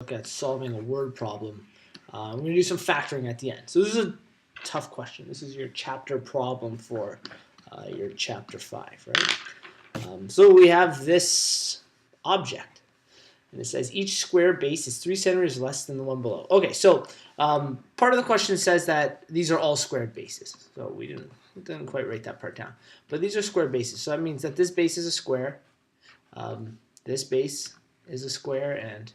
look at solving a word problem. We're going to do some factoring at the end. So this is a tough question. This is your chapter problem for your chapter 5, right? So we have this object, and it says each square base is 3 centimeters less than the one below. Okay, so part of the question says that these are all squared bases. So we didn't quite write that part down. But these are square bases. So that means that this base is a square, this base is a square, and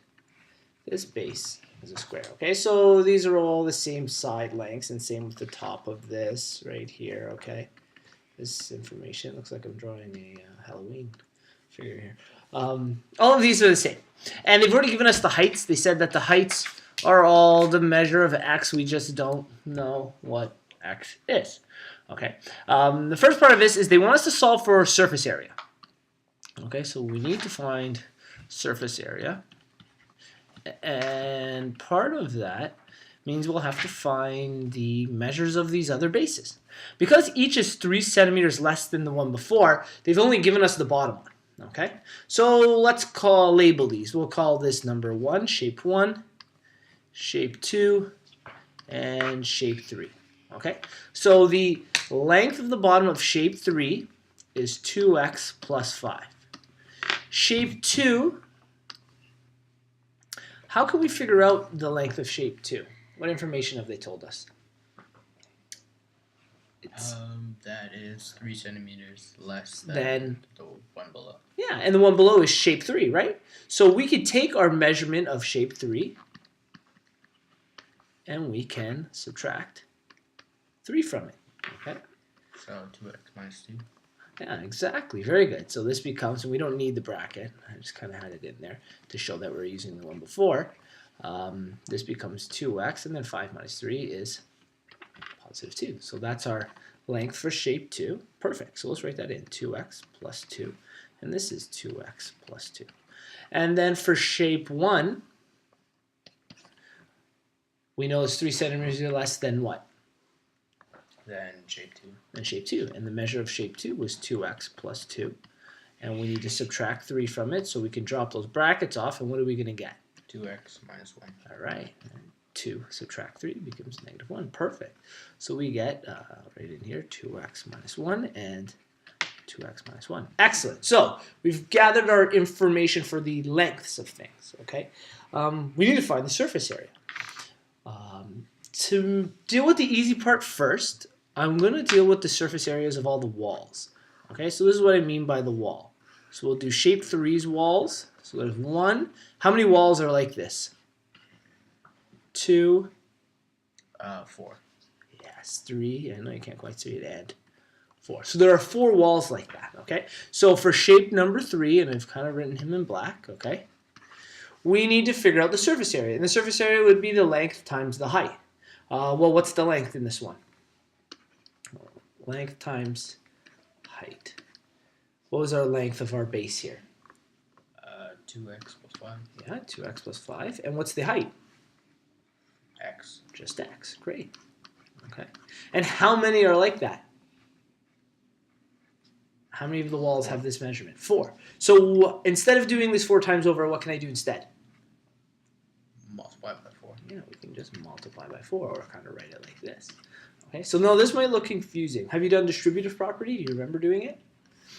this base is a square. Okay, so these are all the same side lengths, and same with the top of this right here. Okay, this information looks like I'm drawing a Halloween figure here. All of these are the same, and they've already given us the heights. They said that the heights are all the measure of x. We just don't know what x is. Okay, the first part of this is they want us to solve for surface area. Okay, so we need to find surface area, and part of that means we'll have to find the measures of these other bases. Because each is 3 centimeters less than the one before, they've only given us the bottom one. Okay, so let's label these. We'll call this number 1, shape 1, shape 2, and shape 3. Okay, so the length of the bottom of shape 3 is 2x plus 5. Shape 2, how can we figure out the length of shape 2? What information have they told us? That is 3 centimeters less than the one below. Yeah, and the one below is shape 3, right? So we could take our measurement of shape 3 and we can subtract 3 from it. Okay? So 2x minus 2. Yeah, exactly. Very good. So this becomes, and we don't need the bracket. I just kind of had it in there to show that we're using the one before. This becomes 2x, and then 5 minus 3 is positive 2. So that's our length for shape 2. Perfect. So let's write that in. 2x plus 2. And this is 2x plus 2. And then for shape 1, we know it's 3 centimeters less than what? Then shape 2. And shape 2. And the measure of shape 2 was 2x plus 2. And we need to subtract 3 from it, so we can drop those brackets off. And what are we going to get? 2x minus 1. All right. And 2 subtract 3 becomes negative 1. Perfect. So we get, right in here, 2x minus 1 and 2x minus 1. Excellent. So we've gathered our information for the lengths of things. Okay. We need to find the surface area. To deal with the easy part first, I'm going to deal with the surface areas of all the walls. Okay, so this is what I mean by the wall. So we'll do shape 3's walls. So there's 1. How many walls are like this? 2. 4. Yes, 3. I know you can't quite see it, and 4. So there are 4 walls like that. Okay, so for shape number 3, and I've kind of written him in black. Okay, we need to figure out the surface area, and the surface area would be the length times the height. Well, what's the length in this one? Length times height. What was our length of our base here? 2x plus 5. Yeah, 2x plus 5. And what's the height? X. Just x. Great. Okay. And how many are like that? How many of the walls have this measurement? 4. So instead of doing this 4 times over, what can I do instead? Multiply by 4. Yeah, we can just multiply by 4 or kind of write it like this. Okay, so now this might look confusing. Have you done distributive property? Do you remember doing it?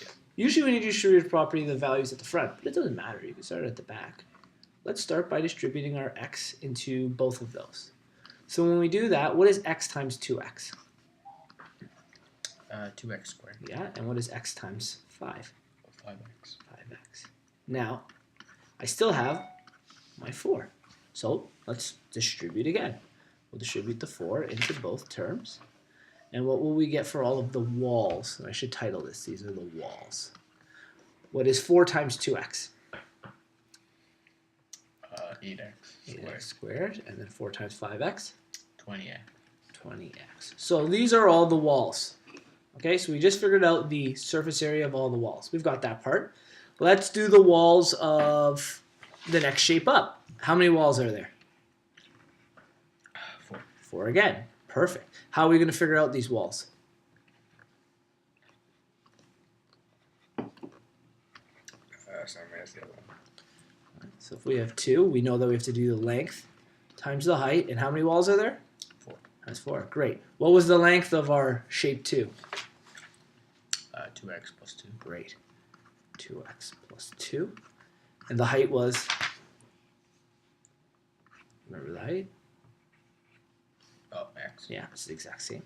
Yeah. Usually when you do distributive property, the value's at the front, but it doesn't matter. You can start at the back. Let's start by distributing our x into both of those. So when we do that, what is x times 2x? 2x squared. Yeah, and what is x times 5? 5x. 5x. Now, I still have my 4. So let's distribute again. We'll distribute the 4 into both terms. And what will we get for all of the walls? I should title this. These are the walls. What is 4 times 2x? 8x squared. 8x squared. And then 4 times 5x? 20x. 20x. So these are all the walls. Okay, so we just figured out the surface area of all the walls. We've got that part. Let's do the walls of the next shape up. How many walls are there? 4. 4 again. Perfect. How are we going to figure out these walls? Sorry, that's the other one. So if we have 2, we know that we have to do the length times the height. And how many walls are there? 4. That's 4. Great. What was the length of our shape 2? 2x plus 2. Great. 2x plus 2. And the height was? Remember the height? Oh, x. Yeah, it's the exact same.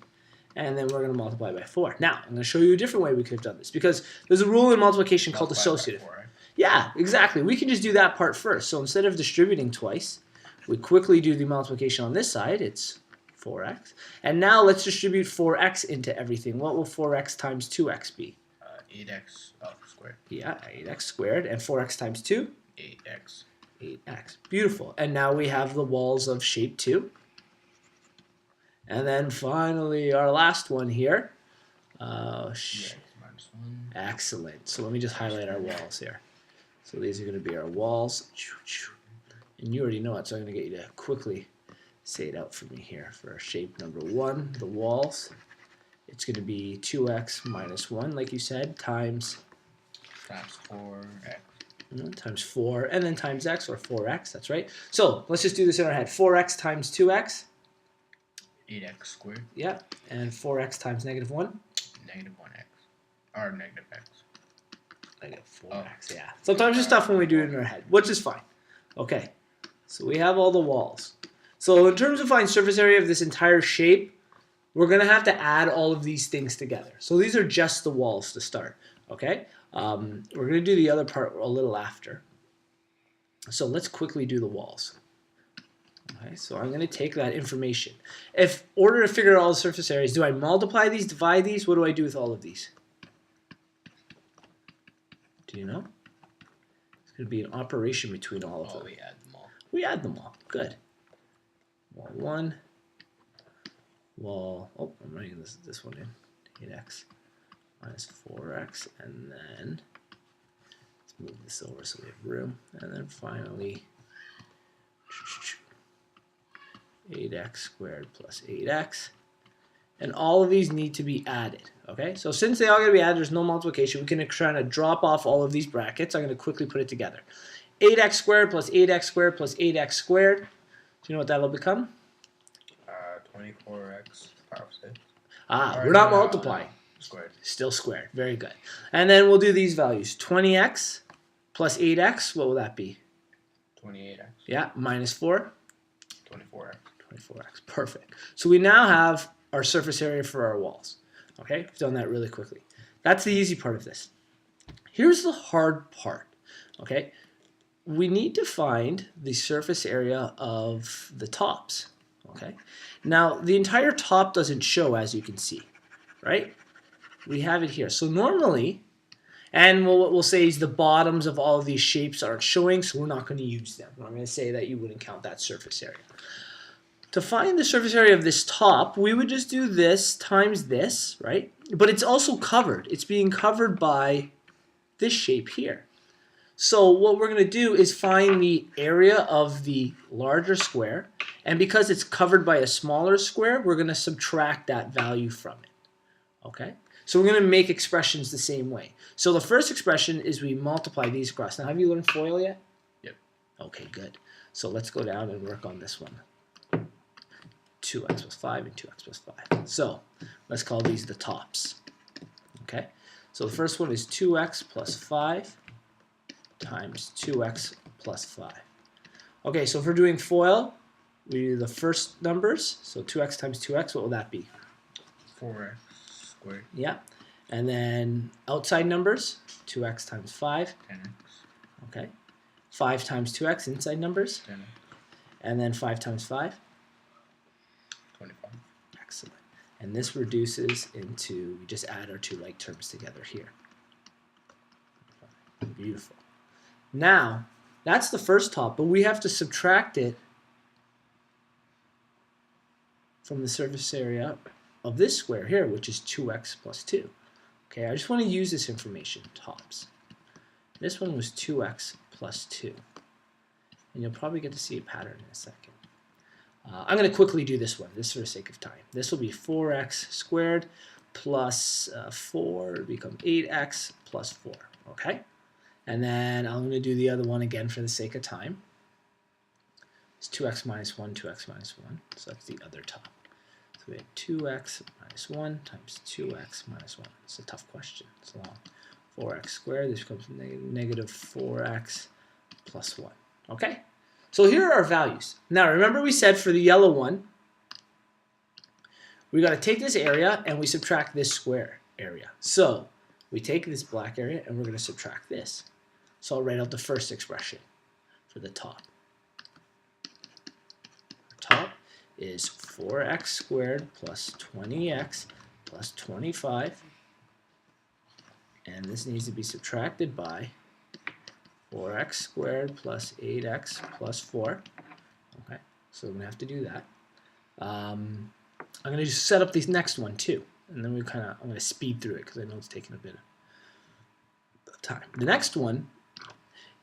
And then we're going to multiply by 4. Now, I'm going to show you a different way we could have done this, because there's a rule in multiplication called associative. 4, right? Yeah, exactly. We can just do that part first. So instead of distributing twice, we quickly do the multiplication on this side. It's 4x. And now let's distribute 4x into everything. What will 4x times 2x be? 8x squared. Yeah, 8x squared. And 4x times 2? 8x. 8x. Beautiful. And now we have the walls of shape 2. And then finally, our last one here. -1. Excellent. So let me just highlight our walls here. So these are going to be our walls. And you already know it, so I'm going to get you to quickly say it out for me here. For shape number 1, the walls, it's going to be 2x minus 1, like you said, times 4x. Times 4, and then times x, or 4x, that's right. So let's just do this in our head. 4x times 2x. 8x squared. Yeah, and 4x times negative 1. -1x. Or negative x. Negative 4x, yeah. Sometimes it's tough when we do it in our head, which is fine. Okay, so we have all the walls. So in terms of finding surface area of this entire shape, we're going to have to add all of these things together. So these are just the walls to start, okay? We're going to do the other part a little after. So let's quickly do the walls. Okay, so I'm going to take that information. In order to figure out all the surface areas, do I multiply these, divide these? What do I do with all of these? Do you know? It's going to be an operation between all of them. We add them all. We add them all. Good. Wall 1. Wall, I'm writing this one in. 8x minus 4x. And then let's move this over so we have room. And then finally 8x squared plus 8x. And all of these need to be added. Okay, so since they all got to be added, there's no multiplication. We can try to drop off all of these brackets. I'm going to quickly put it together. 8x squared plus 8x squared plus 8x squared. Do you know what that'll become? 24x power of 6. We're not multiplying. Squared. Still squared. Very good. And then we'll do these values. 20x plus 8x. What will that be? 28x. Yeah, minus 4. 24x. 24x. Perfect. So we now have our surface area for our walls. Okay, we've done that really quickly. That's the easy part of this. Here's the hard part. Okay, we need to find the surface area of the tops. Okay, now the entire top doesn't show, as you can see, right? We have it here. So normally, and what we'll say is the bottoms of all of these shapes aren't showing, so we're not going to use them. I'm going to say that you wouldn't count that surface area. To find the surface area of this top, we would just do this times this, right? But it's also covered. It's being covered by this shape here. So what we're going to do is find the area of the larger square, and because it's covered by a smaller square, we're going to subtract that value from it. Okay? So we're going to make expressions the same way. So the first expression is we multiply these across. Now, have you learned FOIL yet? Yep. Okay, good. So let's go down and work on this one. 2x plus 5 and 2x plus 5. So let's call these the tops. Okay? So the first one is 2x plus 5 times 2x plus 5. Okay, so if we're doing FOIL, we do the first numbers. So 2x times 2x, what will that be? 4x squared. Yeah. And then outside numbers, 2x times 5. 10x. Okay. 5 times 2x, inside numbers. 10x. And then 5 times 5. 25. Excellent. And this reduces into, we just add our two like terms together here. Beautiful. Now, that's the first top, but we have to subtract it from the surface area of this square here, which is 2x plus 2. Okay, I just want to use this information, tops. This one was 2x plus 2. And you'll probably get to see a pattern in a second. I'm going to quickly do this one, this for the sake of time. This will be 4x squared plus 4 become 8x plus 4. Okay? And then I'm going to do the other one again for the sake of time. It's 2x minus 1, 2x minus 1. So that's the other top. So we have 2x minus 1 times 2x minus 1. It's a tough question. It's long. 4x squared. This becomes negative 4x plus 1. Okay? So here are our values. Now remember we said for the yellow one, we got to take this area and we subtract this square area. So we take this black area and we're going to subtract this. So I'll write out the first expression for the top. Top is 4x squared plus 20x plus 25. And this needs to be subtracted by 4x squared plus 8x plus 4. Okay, so I'm going to have to do that. I'm going to just set up this next one too. And then I'm going to speed through it because I know it's taking a bit of time. The next one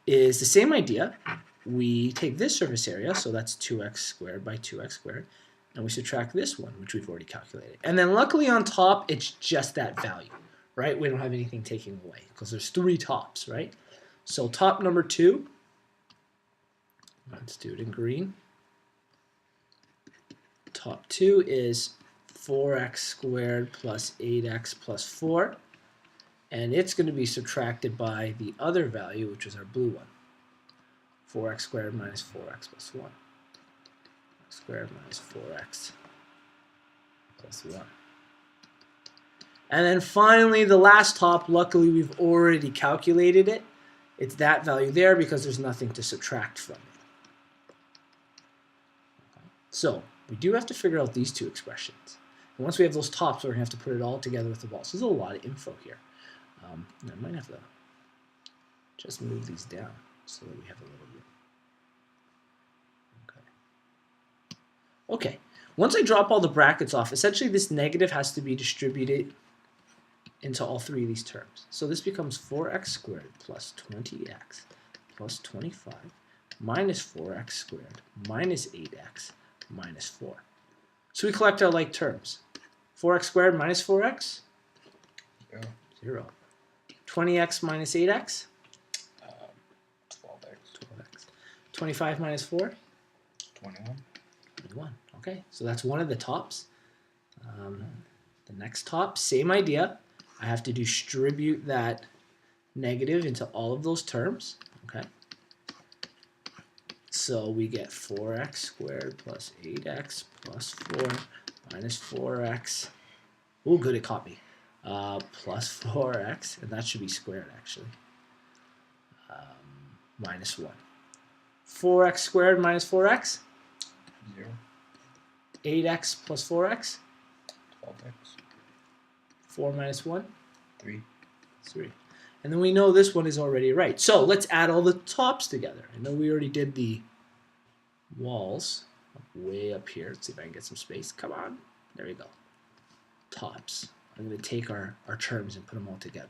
is the same idea. We take this surface area, so that's 2x squared by 2x squared, and we subtract this one, which we've already calculated. And then luckily on top, it's just that value, right? We don't have anything taken away because there's 3 tops, right? So top number 2, let's do it in green. Top 2 is 4x squared plus 8x plus 4. And it's going to be subtracted by the other value, which is our blue one. 4x squared minus 4x plus 1. X squared minus 4x plus 1. And then finally, the last top, luckily we've already calculated it. It's that value there because there's nothing to subtract from it. Okay. So we do have to figure out these 2 expressions. And once we have those tops, we're going to have to put it all together with the walls. So there's a lot of info here. I might have to just move these down so that we have a little bit. Okay, once I drop all the brackets off, essentially this negative has to be distributed into all 3 of these terms. So this becomes 4x squared plus 20x plus 25 minus 4x squared minus 8x minus 4. So we collect our like terms. 4x squared minus 4x? 0. 20x minus 8x? 12x. 12x. 25 minus 4? 21. 21. Okay, so that's one of the tops. The next top, same idea. I have to distribute that negative into all of those terms. Okay. So we get 4x squared plus 8x plus 4 minus 4x. Oh, good, it caught me. Plus 4x, and that should be squared actually. Minus 1. 4x squared minus 4x? 0. 8x plus 4x? 12x. 4 minus 1? 3. 3. And then we know this one is already right. So let's add all the tops together. I know we already did the walls way up here. Let's see if I can get some space. Come on. There we go. Tops. I'm going to take our terms and put them all together.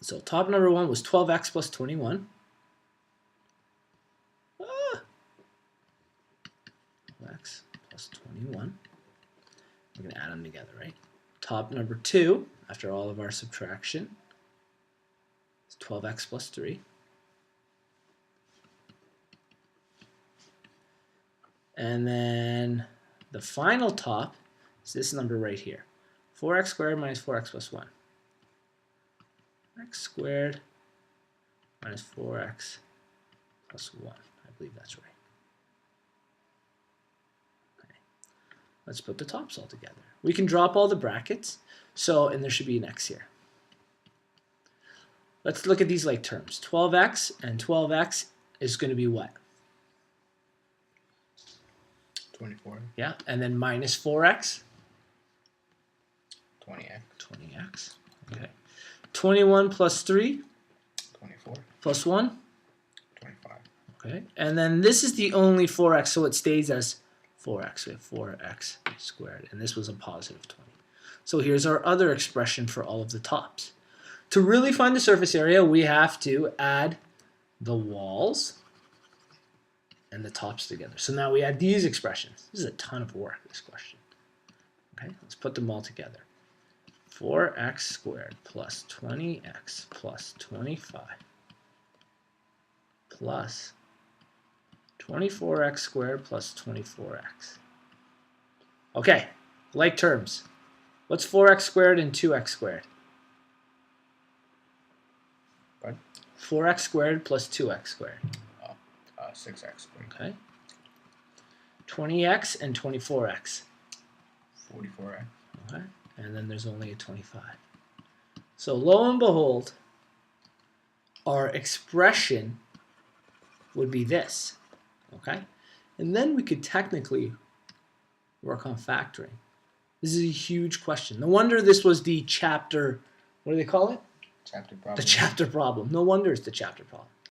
So top number 1 was 12x plus 21. 12x plus 21. We're going to add them together, right? Top number 2, after all of our subtraction, is 12x plus 3. And then the final top is this number right here. 4x squared minus 4x plus 1. X squared minus 4x plus 1. I believe that's right. Okay. Let's put the tops all together. We can drop all the brackets, and there should be an x here. Let's look at these like terms. 12x and 12x is going to be what? 24. Yeah, and then minus 4x? 20x. 20x. Okay. 21 plus 3? 24. Plus 1? 25. Okay. And then this is the only 4x, so it stays as 4x. We have 4x squared, and this was a positive 20. So here's our other expression for all of the tops. To really find the surface area, we have to add the walls and the tops together. So now we add these expressions. This is a ton of work, this question. Okay, let's put them all together. 4x squared plus 20x plus 25 plus 24x squared plus 24x. Okay, like terms. What's 4x squared and 2x squared? What? 4x squared plus 2x squared. 6x squared. Okay. 20x and 24x. 44x. Okay. And then there's only a 25. So lo and behold, our expression would be this. Okay? And then we could technically work on factoring. This is a huge question. No wonder this was the chapter, what do they call it? Chapter problem. The chapter problem. No wonder it's the chapter problem.